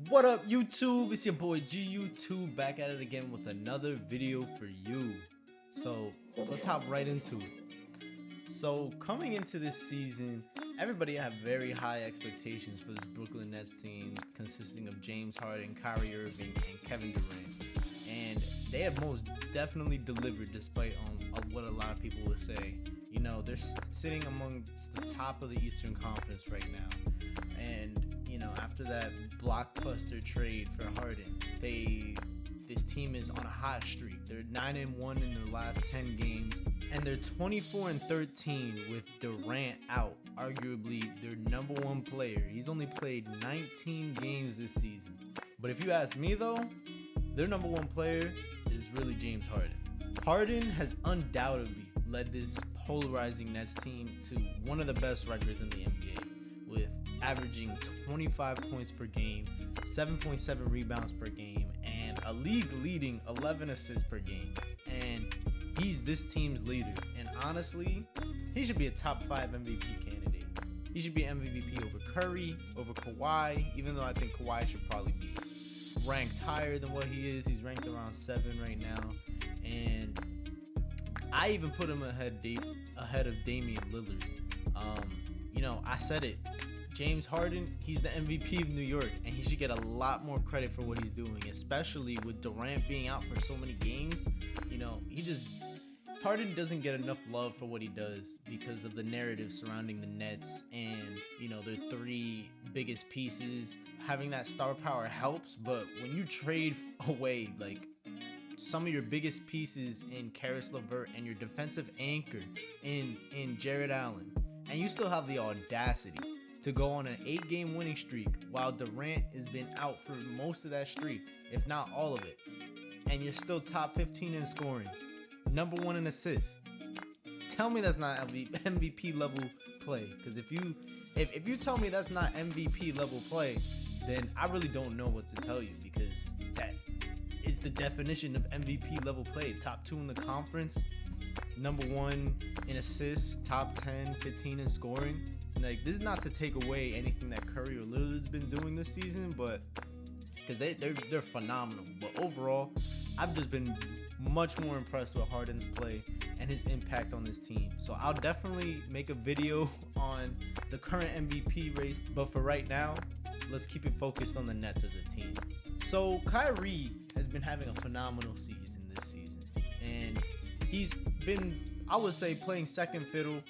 What up, YouTube? It's your boy GU2 back at it again with another video for you. So let's hop right into it. So coming into this season, everybody had very high expectations for this Brooklyn Nets team consisting of James Harden, Kyrie Irving, and Kevin Durant. And they have most definitely delivered despite of what a lot of people would say. You know, they're sitting amongst the top of the Eastern Conference right now. And you know, after that blockbuster trade for Harden, this team is on a hot streak. They're 9-1 in their last 10 games, and they're 24-13 with Durant out, arguably their number one player. He's only played 19 games this season. But if you ask me though, their number one player is really James Harden. Harden has undoubtedly led this polarizing Nets team to one of the best records in the NBA, with averaging 25 points per game, 7.7 rebounds per game, and a league-leading 11 assists per game. And he's this team's leader. And honestly, he should be a top 5 MVP candidate. He should be MVP over Curry, over Kawhi, even though I think Kawhi should probably be ranked higher than what he is. He's ranked around 7 right now. And I even put him ahead of Damian Lillard. You know, I said it. James Harden, he's the MVP of New York, and he should get a lot more credit for what he's doing, especially with Durant being out for so many games. You know, Harden doesn't get enough love for what he does because of the narrative surrounding the Nets and, you know, their 3 biggest pieces. Having that star power helps, but when you trade away, like, some of your biggest pieces in Karis LeVert and your defensive anchor in Jared Allen, and you still have the audacity to go on an 8-game winning streak while Durant has been out for most of that streak, if not all of it, and you're still top 15 in scoring, number 1 in assists. Tell me that's not MVP level play, because if you tell me that's not MVP level play, then I really don't know what to tell you, because that is the definition of MVP level play. Top 2 in the conference, number 1 in assists, top 10, 15 in scoring. Like, this is not to take away anything that Curry or Lillard's been doing this season, but because they're phenomenal. But overall, I've just been much more impressed with Harden's play and his impact on this team. So I'll definitely make a video on the current MVP race, but for right now, let's keep it focused on the Nets as a team. So Kyrie has been having a phenomenal season this season, and he's been, I would say, playing second fiddle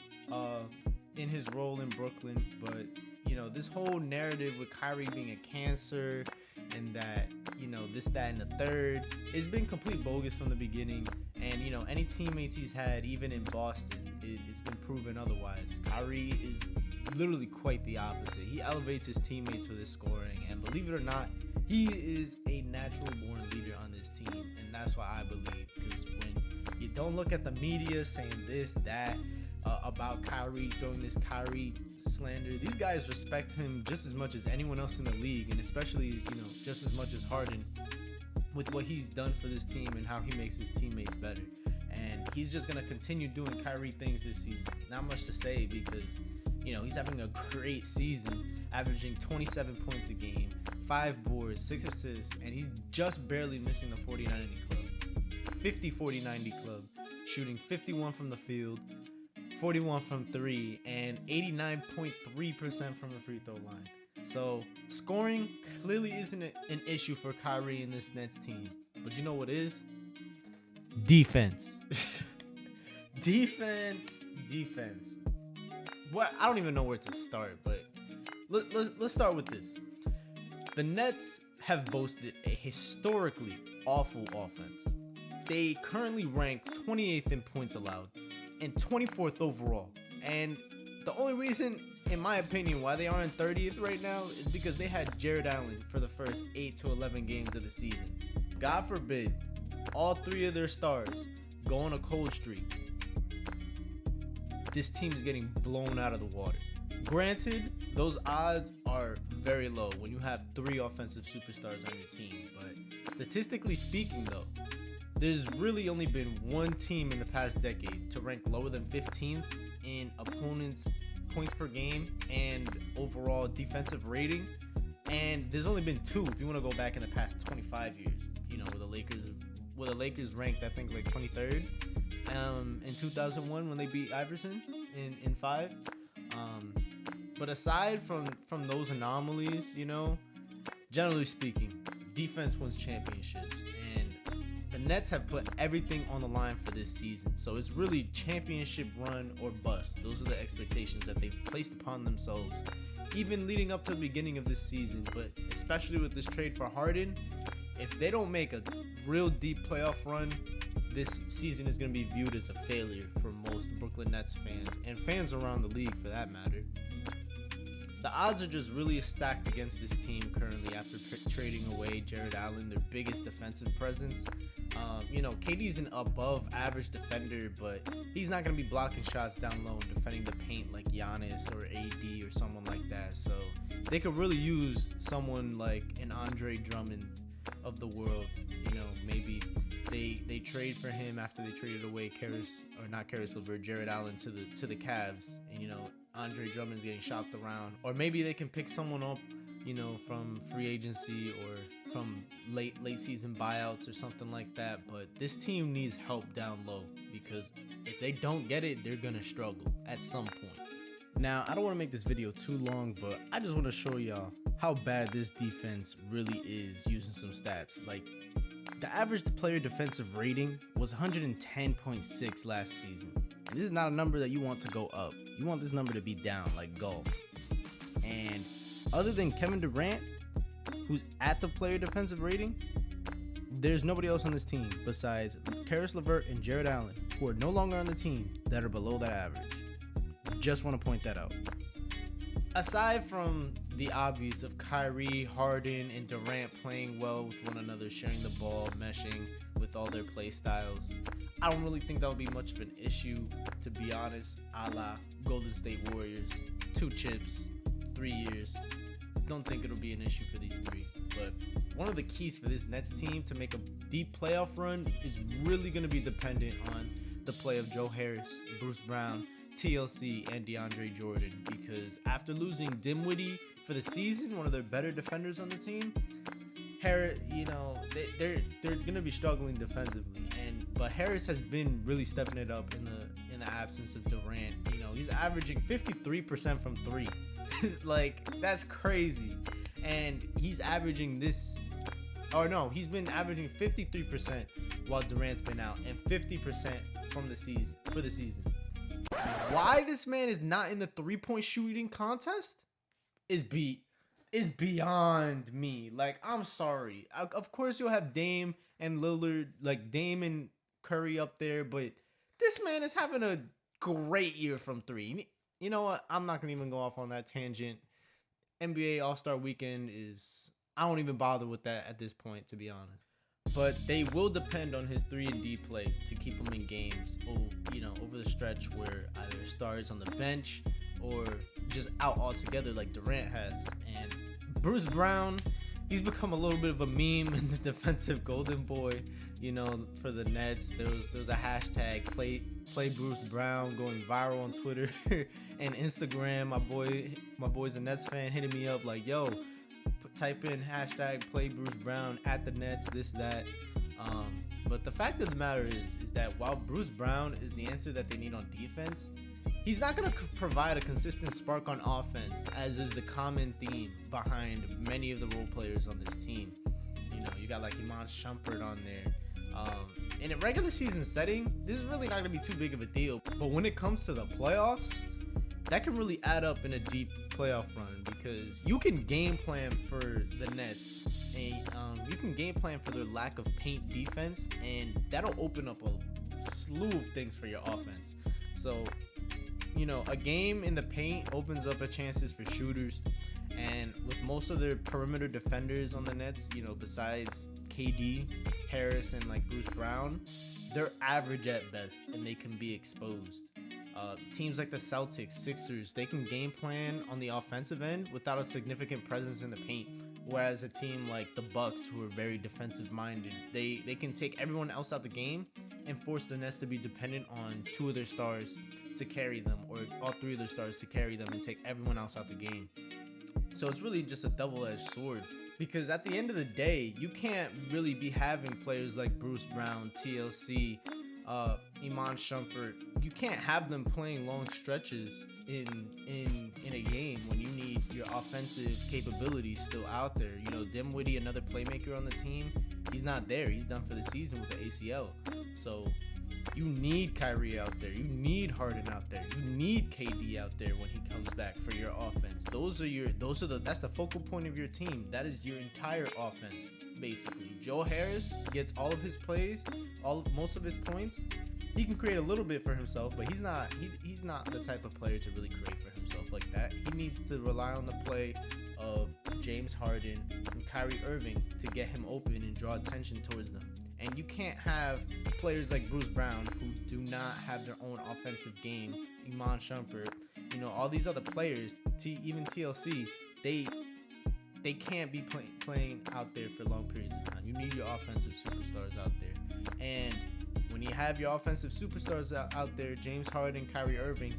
in his role in Brooklyn. But you know, this whole narrative with Kyrie being a cancer and that, you know, this, that, and the third, it's been complete bogus from the beginning. And you know, any teammates he's had, even in Boston, it's been proven otherwise. Kyrie is literally quite the opposite. He elevates his teammates with his scoring, and believe it or not, he is a natural born leader on this team. And that's why I believe, because when you don't look at the media saying this, that, about Kyrie, throwing this Kyrie slander, these guys respect him just as much as anyone else in the league, and especially, you know, just as much as Harden, with what he's done for this team and how he makes his teammates better. And he's just going to continue doing Kyrie things this season. Not much to say, because, you know, he's having a great season, averaging 27 points a game, 5 boards, 6 assists, and he's just barely missing the 40-90 club. 50-40-90 club, shooting 51 from the field, 41 from 3, and 89.3% from the free throw line. So scoring clearly isn't an issue for Kyrie in this Nets team. But you know what is? Defense. Defense. Well, I don't even know where to start, but let's start with this. The Nets have boasted a historically awful offense. They currently rank 28th in points allowed and 24th overall. And the only reason, in my opinion, why they aren't 30th right now is because they had Jared Allen for the first 8 to 11 games of the season. God forbid all 3 of their stars go on a cold streak. This team is getting blown out of the water. Granted, those odds are very low when you have 3 offensive superstars on your team. But statistically speaking, though, there's really only been one team in the past decade to rank lower than 15th in opponents' points per game and overall defensive rating, And there's only been two if you want to go back in the past 25 years. You know, where the Lakers ranked, I think, like 23rd in 2001 when they beat Iverson in 5. But aside from those anomalies, you know, generally speaking, defense wins championships, and the Nets have put everything on the line for this season. So it's really championship run or bust. Those are the expectations that they've placed upon themselves, even leading up to the beginning of this season. But especially with this trade for Harden, if they don't make a real deep playoff run, this season is going to be viewed as a failure for most Brooklyn Nets fans and fans around the league for that matter. The odds are just really stacked against this team currently after trading away Jared Allen, their biggest defensive presence. You know, KD's an above average defender, but he's not going to be blocking shots down low and defending the paint like Giannis or AD or someone like that. So they could really use someone like an Andre Drummond of the world. You know, maybe they trade for him after they traded away Jared Allen to the Cavs, and you know, Andre Drummond's getting shopped around. Or maybe they can pick someone up, you know, from free agency or from late season buyouts or something like that. But this team needs help down low, because if they don't get it, they're gonna struggle at some point. Now, I don't want to make this video too long, but I just want to show y'all how bad this defense really is using some stats. Like, the average player defensive rating was 110.6 last season. And this is not a number that you want to go up. You want this number to be down, like golf. And other than Kevin Durant, who's at the player defensive rating, there's nobody else on this team besides Karis LeVert and Jared Allen, who are no longer on the team, that are below that average. Just want to point that out. Aside from the obvious of Kyrie, Harden, and Durant playing well with one another, sharing the ball, meshing with all their play styles, I don't really think that would be much of an issue, to be honest, a la Golden State Warriors. 2 chips, 3 years. Don't think it'll be an issue for these three. But one of the keys for this Nets team to make a deep playoff run is really going to be dependent on the play of Joe Harris, Bruce Brown, TLC, and DeAndre Jordan, because after losing Dinwiddie for the season, one of their better defenders on the team, Harris, you know, they're gonna be struggling defensively, but Harris has been really stepping it up in the absence of Durant. You know, he's averaging 53% from 3. Like, that's crazy. And he's averaging he's been averaging 53% while Durant's been out, and 50% for the season. Why this man is not in the 3-point shooting contest is beyond me. Like, I'm sorry. Of course you'll have Dame and Lillard, like Dame and Curry up there, but this man is having a great year from 3. You know what? I'm not gonna even go off on that tangent. NBA All-Star Weekend I don't even bother with that at this point, to be honest. But they will depend on his 3 and D play to keep him in games, over the stretch where either stars on the bench or just out altogether like Durant has. And Bruce Brown, he's become a little bit of a meme in the defensive golden boy, you know, for the Nets. There was a hashtag play Bruce Brown going viral on Twitter and Instagram. My boy's a Nets fan, hitting me up like, yo, type in hashtag play Bruce Brown at the Nets, this, that. But the fact of the matter is that while Bruce Brown is the answer that they need on defense, he's not going to provide a consistent spark on offense, as is the common theme behind many of the role players on this team. You know, you got like Iman Shumpert on there. In a regular season setting, this is really not going to be too big of a deal. But when it comes to the playoffs, that can really add up in a deep playoff run, because you can game plan for the Nets, and you can game plan for their lack of paint defense, and that'll open up a slew of things for your offense. So, you know, a game in the paint opens up chances for shooters, and with most of their perimeter defenders on the Nets, you know, besides KD, Harris, and like Bruce Brown, they're average at best, and they can be exposed. Teams like the Celtics, Sixers, they can game plan on the offensive end without a significant presence in the paint. Whereas a team like the Bucks, who are very defensive minded, they can take everyone else out the game and force the Nets to be dependent on 2 of their stars to carry them, or all 3 of their stars to carry them, and take everyone else out the game. So it's really just a double-edged sword, because at the end of the day, you can't really be having players like Bruce Brown, TLC, Iman Shumpert. You can't have them playing long stretches in a game when you need your offensive capabilities still out there. You know, Dimwitty, another playmaker on the team, he's not there. He's done for the season with the ACL. So you need Kyrie out there. You need Harden out there. You need KD out there when he comes back for your offense. That's the focal point of your team. That is your entire offense, basically. Joe Harris gets all of his plays, most of his points. He can create a little bit for himself, but he's not the type of player to really create for himself like that. He needs to rely on the play of James Harden and Kyrie Irving to get him open and draw attention towards them. And you can't have players like Bruce Brown who do not have their own offensive game, Iman Shumpert, you know, all these other players, even TLC, they can't be playing out there for long periods of time. You need your offensive superstars out there. And when you have your offensive superstars out there, James Harden, Kyrie Irving,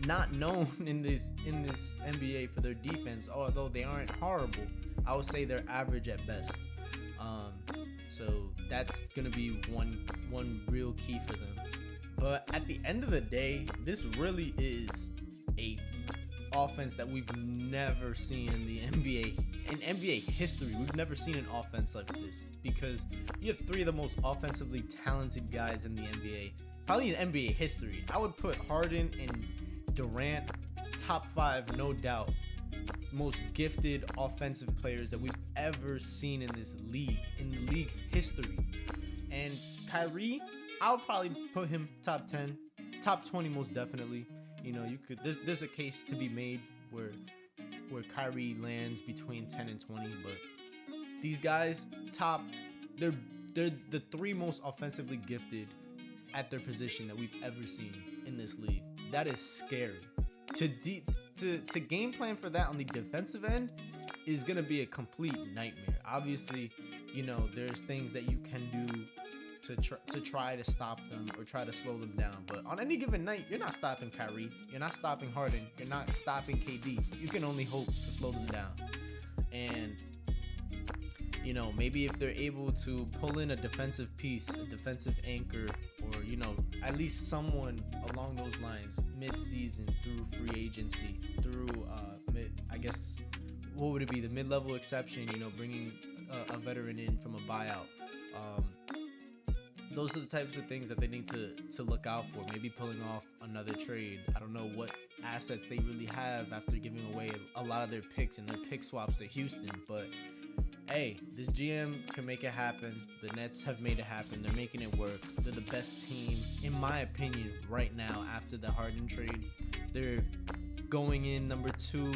not known in this NBA for their defense, although they aren't horrible, I would say they're average at best. So that's gonna be one real key for them. But at the end of the day, this really is a offense that we've never seen in the NBA. In NBA history, we've never seen an offense like this, because you have three of the most offensively talented guys in the NBA, probably in NBA history. I would put Harden and Durant top 5, no doubt, most gifted offensive players that we've ever seen in this league, in the league history. And Kyrie, I'll probably put him top 10, top 20 most definitely. You know, there's a case to be made where Kyrie lands between 10 and 20, but these guys they're the three most offensively gifted at their position that we've ever seen in this league. That is scary. To game plan for that on the defensive end is going to be a complete nightmare. Obviously, you know, there's things that you can do to try to stop them or try to slow them down. But on any given night, you're not stopping Kyrie. You're not stopping Harden. You're not stopping KD. You can only hope to slow them down. And, you know, maybe if they're able to pull in a defensive piece, a defensive anchor, or, you know, at least someone along those lines mid-season through free agency, through what would it be, the mid-level exception, you know, bringing a veteran in from a buyout. Those are the types of things that they need to look out for. Maybe pulling off another trade. I don't know what assets they really have after giving away a lot of their picks and their pick swaps to Houston, but hey, this GM can make it happen. The Nets have made it happen. They're making it work. They're the best team, in my opinion, right now after the Harden trade. They're going in number 2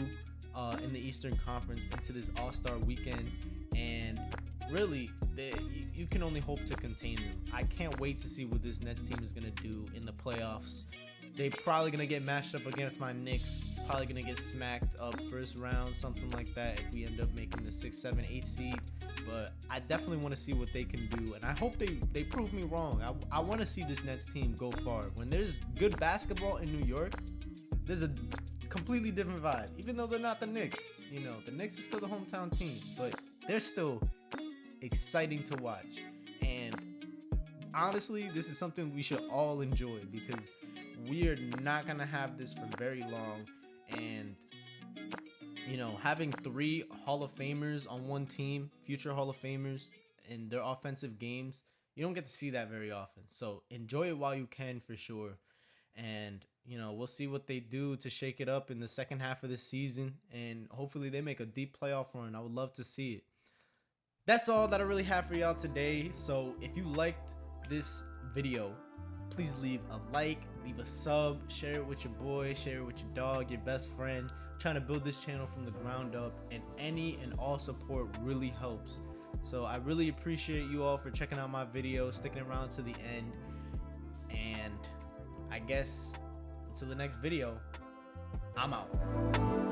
in the Eastern Conference into this All-Star weekend, and really, you can only hope to contain them. I can't wait to see what this Nets team is going to do in the playoffs. They're probably going to get matched up against my Knicks. Probably going to get smacked up first round, something like that, if we end up making the 6, 7, 8 seed. But I definitely want to see what they can do, and I hope they prove me wrong. I want to see this Nets team go far. When there's good basketball in New York, there's a completely different vibe. Even though they're not the Knicks, you know, the Knicks are still the hometown team, but they're still exciting to watch. And honestly, this is something we should all enjoy, because we are not gonna have this for very long. And you know, having 3 Hall of Famers on one team, future Hall of Famers, in their offensive games, you don't get to see that very often. So enjoy it while you can, for sure. And you know, we'll see what they do to shake it up in the second half of the season, and hopefully they make a deep playoff run. I would love to see it. That's all that I really have for y'all today. So if you liked this video, please leave a like, leave a sub, share it with your boy, share it with your dog, your best friend. I'm trying to build this channel from the ground up, and any and all support really helps. So I really appreciate you all for checking out my video, sticking around to the end. And I guess until the next video, I'm out.